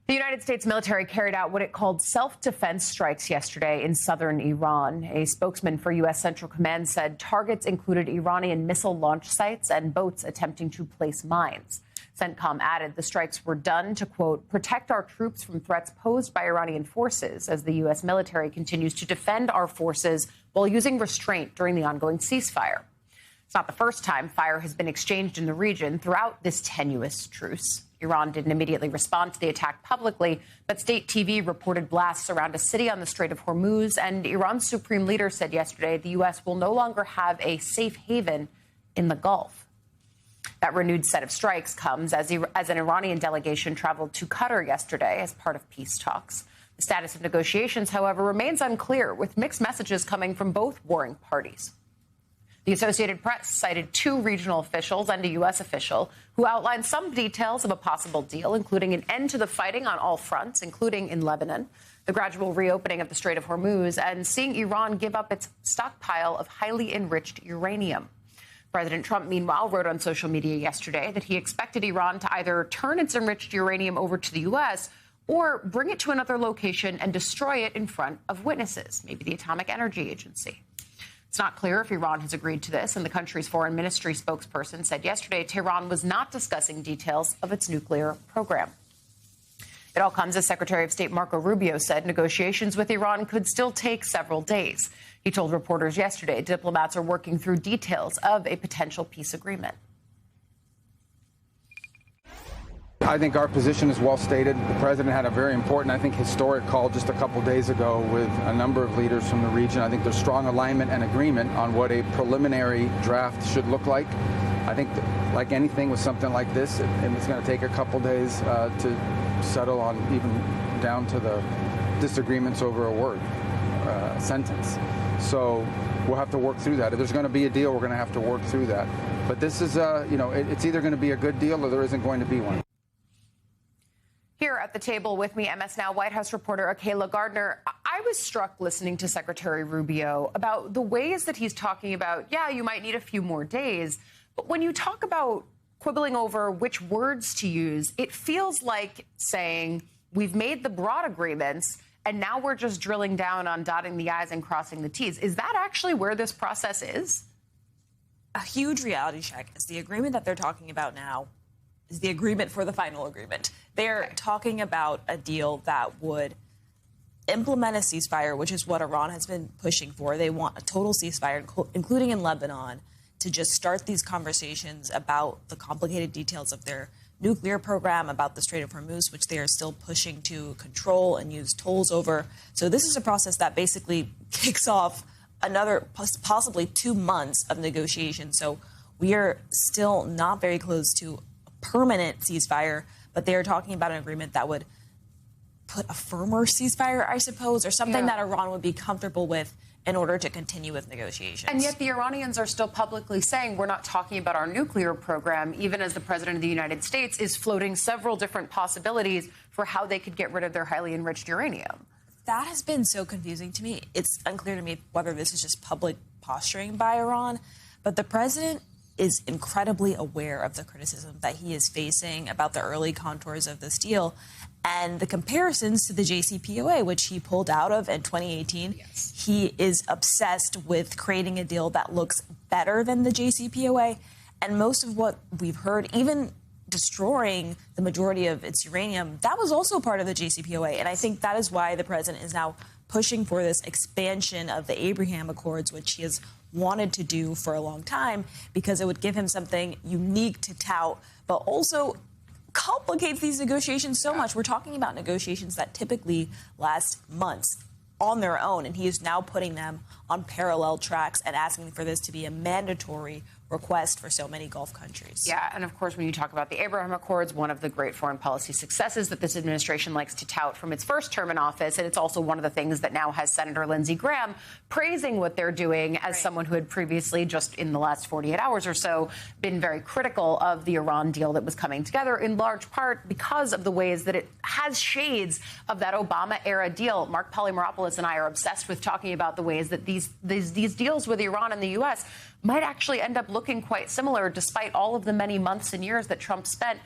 The United States military carried out what it called self-defense strikes yesterday in southern Iran. A spokesman for U.S. Central Command said targets included Iranian missile launch sites and boats attempting to place mines. CENTCOM added the strikes were done to, quote, protect our troops from threats posed by Iranian forces as the U.S. military continues to defend our forces while using restraint during the ongoing ceasefire. It's not the first time fire has been exchanged in the region throughout this tenuous truce. Iran didn't immediately respond to the attack publicly, but state TV reported blasts around a city on the Strait of Hormuz, and Iran's supreme leader said yesterday the U.S. will no longer have a safe haven in the Gulf. That renewed set of strikes comes as an Iranian delegation traveled to Qatar yesterday as part of peace talks. The status of negotiations, however, remains unclear, with mixed messages coming from both warring parties. The Associated Press cited two regional officials and a U.S. official who outlined some details of a possible deal, including an end to the fighting on all fronts, including in Lebanon, the gradual reopening of the Strait of Hormuz, and seeing Iran give up its stockpile of highly enriched uranium. President Trump, meanwhile, wrote on social media yesterday that he expected Iran to either turn its enriched uranium over to the U.S. or bring it to another location and destroy it in front of witnesses, maybe the Atomic Energy Agency. It's not clear if Iran has agreed to this, and the country's foreign ministry spokesperson said yesterday Tehran was not discussing details of its nuclear program. It all comes as Secretary of State Marco Rubio said negotiations with Iran could still take several days. He told reporters yesterday diplomats are working through details of a potential peace agreement. I think our position is well stated. The president had a very important, I think, historic call just a couple days ago with a number of leaders from the region. I think there's strong alignment and agreement on what a preliminary draft should look like. I think like anything with something like this, it's going to take a couple days to settle on, even down to the disagreements over a word, sentence. So we'll have to work through that. If there's going to be a deal, we're going to have to work through that. But this is, it's either going to be a good deal or there isn't going to be one. Here at the table with me, MS Now White House reporter Akayla Gardner. I was struck listening to Secretary Rubio about the ways that he's talking about, yeah, you might need a few more days. But when you talk about quibbling over which words to use, it feels like saying we've made the broad agreements and now we're just drilling down on dotting the I's and crossing the T's. Is that actually where this process is? A huge reality check is the agreement that they're talking about now is the agreement for the final agreement. They're talking about a deal that would implement a ceasefire, which is what Iran has been pushing for. They want a total ceasefire, including in Lebanon, to just start these conversations about the complicated details of their nuclear program, about the Strait of Hormuz, which they are still pushing to control and use tolls over. So this is a process that basically kicks off another possibly 2 months of negotiation. So we are still not very close to a permanent ceasefire, but they are talking about an agreement that would put a firmer ceasefire, I suppose, or something that Iran would be comfortable with in order to continue with negotiations. And yet the Iranians are still publicly saying we're not talking about our nuclear program, even as the president of the United States is floating several different possibilities for how they could get rid of their highly enriched uranium. That has been so confusing to me. It's unclear to me whether this is just public posturing by Iran, but the president is incredibly aware of the criticism that he is facing about the early contours of this deal and the comparisons to the JCPOA, which he pulled out of in 2018. Yes. He is obsessed with creating a deal that looks better than the JCPOA. And most of what we've heard, even destroying the majority of its uranium, that was also part of the JCPOA. And I think that is why the president is now pushing for this expansion of the Abraham Accords, which he has wanted to do for a long time, because it would give him something unique to tout, but also complicates these negotiations so much. We're talking about negotiations that typically last months on their own, and he is now putting them on parallel tracks and asking for this to be a mandatory request for so many Gulf countries. Yeah, and of course, when you talk about the Abraham Accords, one of the great foreign policy successes that this administration likes to tout from its first term in office, and it's also one of the things that now has Senator Lindsey Graham praising what they're doing as someone who had previously, just in the last 48 hours or so, been very critical of the Iran deal that was coming together, in large part because of the ways that it has shades of that Obama-era deal. Mark Polymeropoulos and I are obsessed with talking about the ways that these deals with Iran and the U.S. might actually end up looking quite similar, despite all of the many months and years that Trump spent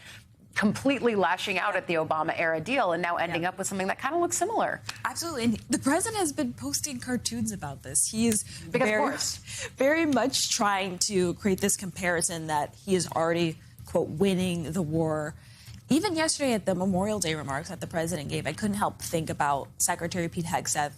completely lashing out at the Obama-era deal and now ending up with something that kind of looks similar. Absolutely. And the president has been posting cartoons about this. He is Because very much trying to create this comparison that he is already, quote, winning the war. Even yesterday at the Memorial Day remarks that the president gave, I couldn't help think about Secretary Pete Hegseth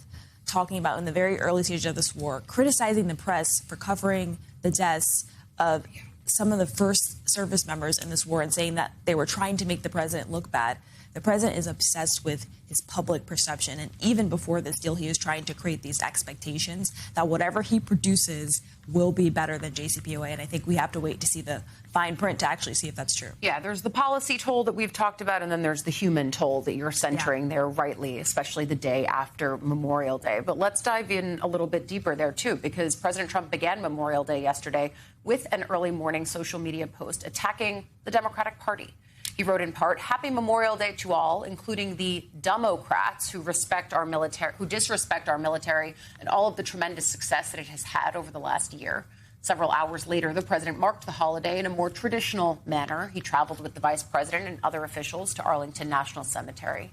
talking about in the very early stages of this war, criticizing the press for covering the deaths of some of the first service members in this war and saying that they were trying to make the president look bad. The president is obsessed with his public perception. And even before this deal, he is trying to create these expectations that whatever he produces will be better than JCPOA. And I think we have to wait to see the fine print to actually see if that's true. Yeah, there's the policy toll that we've talked about, and then there's the human toll that you're centering there rightly, especially the day after Memorial Day. But let's dive in a little bit deeper there, too, because President Trump began Memorial Day yesterday with an early morning social media post attacking the Democratic Party. He wrote in part, "Happy Memorial Day to all, including the Democrats who disrespect our military and all of the tremendous success that it has had over the last year." Several hours later, the president marked the holiday in a more traditional manner. He traveled with the vice president and other officials to Arlington National Cemetery.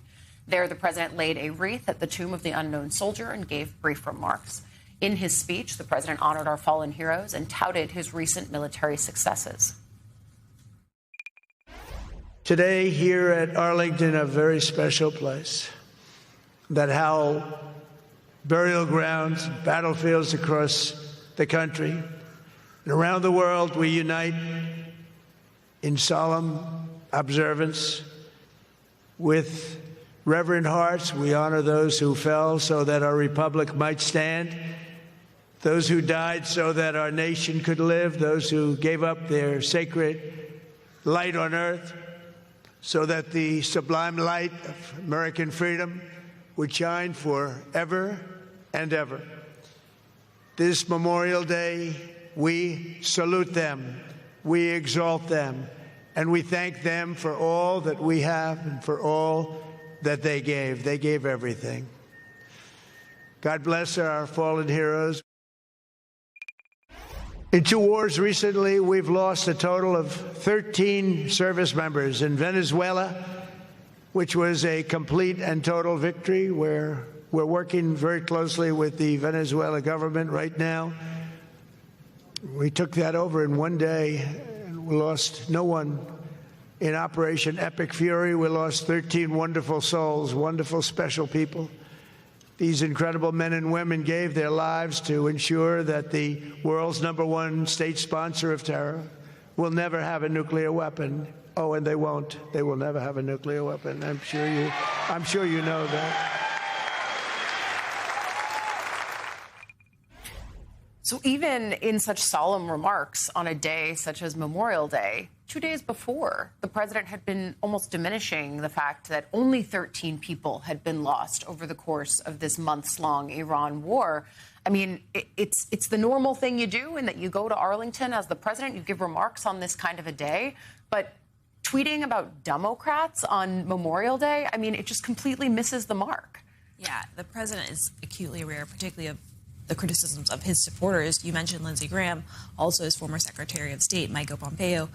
There, the president laid a wreath at the tomb of the unknown soldier and gave brief remarks. In his speech, the president honored our fallen heroes and touted his recent military successes. Today, here at Arlington, a very special place that held burial grounds, battlefields across the country. And around the world, we unite in solemn observance. With reverent hearts, we honor those who fell so that our republic might stand, those who died so that our nation could live, those who gave up their sacred light on earth so that the sublime light of American freedom would shine forever and ever. This Memorial Day, we salute them, we exalt them, and we thank them for all that we have and for all that they gave. They gave everything. God bless our fallen heroes. In two wars recently, we've lost a total of 13 service members. In Venezuela, which was a complete and total victory, where we're working very closely with the Venezuela government right now. We took that over in one day, and we lost no one. In Operation Epic Fury, we lost 13 wonderful souls, wonderful, special people. These incredible men and women gave their lives to ensure that the world's #1 state sponsor of terror will never have a nuclear weapon. Oh, and they won't. They will never have a nuclear weapon. I'm sure you know that. So even in such solemn remarks on a day such as Memorial Day, 2 days before, the president had been almost diminishing the fact that only 13 people had been lost over the course of this months-long Iran war. I mean, it's the normal thing you do in that you go to Arlington as the president, you give remarks on this kind of a day, but tweeting about Democrats on Memorial Day, I mean, it just completely misses the mark. Yeah, the president is acutely aware, particularly of the criticisms of his supporters. You mentioned Lindsey Graham, also his former Secretary of State, Mike Pompeo,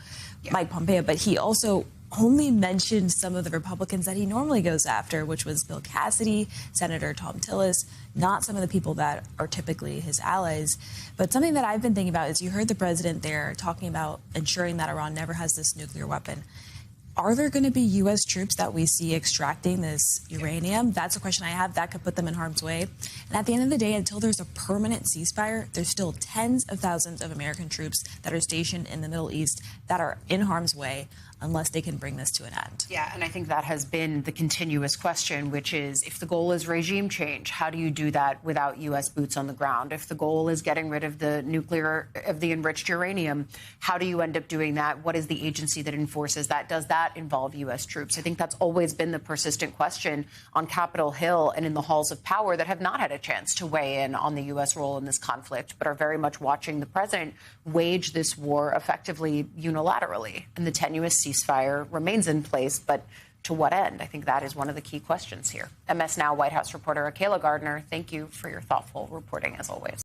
but he also only mentioned some of the Republicans that he normally goes after, which was Bill Cassidy, Senator Thom Tillis, not some of the people that are typically his allies. But something that I've been thinking about is you heard the president there talking about ensuring that Iran never has this nuclear weapon. Are there going to be U.S. troops that we see extracting this uranium? That's a question I have. That could put them in harm's way. And at the end of the day, until there's a permanent ceasefire, there's still tens of thousands of American troops that are stationed in the Middle East that are in harm's way unless they can bring this to an end. Yeah, and I think that has been the continuous question, which is if the goal is regime change, how do you do that without U.S. boots on the ground? If the goal is getting rid of the enriched uranium, how do you end up doing that? What is the agency that enforces that? Does that involve U.S. troops? I think that's always been the persistent question on Capitol Hill and in the halls of power that have not had a chance to weigh in on the U.S. role in this conflict, but are very much watching the president wage this war effectively unilaterally. And the tenuous ceasefire remains in place, but to what end? I think that is one of the key questions here. MS Now White House reporter Akayla Gardner, thank you for your thoughtful reporting as always.